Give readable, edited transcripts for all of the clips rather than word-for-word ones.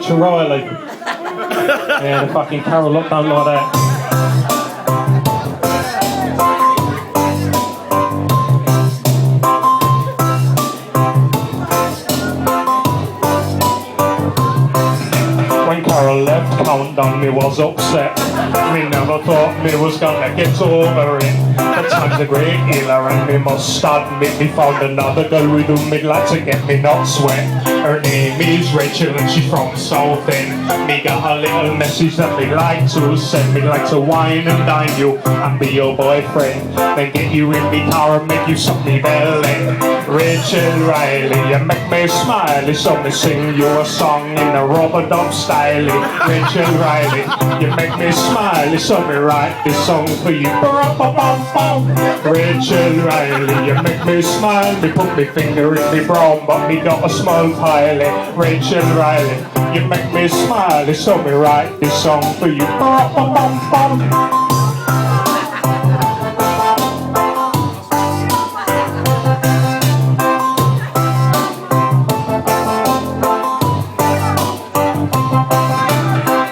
much of Riley. Yeah, the fucking Carol look don't like that. When Carol left Countdown, me was upset. Me never thought me was gonna get over it. The time's a great healer and me must admit me found another girl with whom me like to get me not sweat. Her name is Rachel and she's from South End. Me got a little message that me like to send. Me like to wine and dine you and be your boyfriend. Then get you in me car and make you suck me belly. Rachel Riley, you make me smile. So me sing you a song in a rubber dub style. Rachel Riley, you make me smile. So me write this song for you. Rachel Riley, you make me smile. Me put me finger in me brown, but me got a small pile. Rachel Riley, you make me smile. So me write this song for you.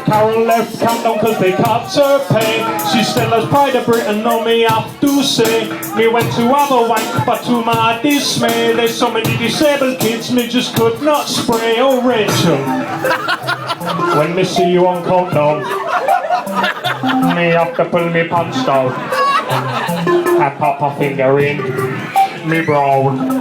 Carol left Countdown cause they cut her pay. She still has pride of Britain, no me have to say. Me went to have a wank, but to my dismay, there's so many disabled kids me just could not spray. Oh Rachel, when me see you on Countdown, me have to pull me pants down and pop a finger in me brown.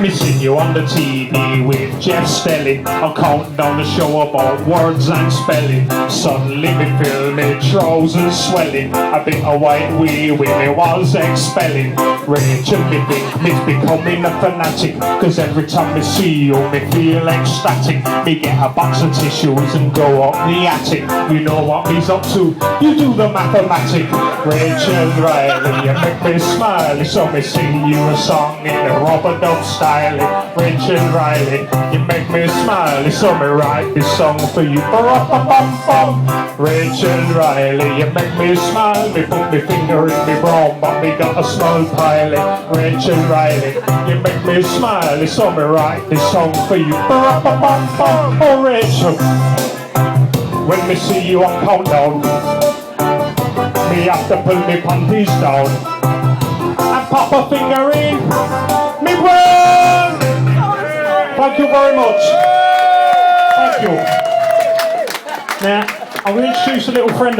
Me see you on the TV with Jeff Stelling. I'll count down the show about words and spelling. Suddenly me feel me trousers swelling. A bit of white wee when me was expelling. Rachel, me think me's becoming a fanatic, cause every time me see you me feel ecstatic. Me get a box of tissues and go up the attic. You know what me's up to, you do the mathematic. Rachel Riley, you make me smile. So me sing you a song in the rubber dub style. Rachel Riley, you make me smile. So me write this song for you. Rachel Riley, you make me smile. Me put me finger in me brown, but me got a small pile. Rachel Riley, you make me smile. So me write this song for you. Oh Rachel, when me see you on Countdown, me have to pull me panties down and pop a finger in me brain. Thank you very much. Thank you. Now, I'm going to introduce a little friend of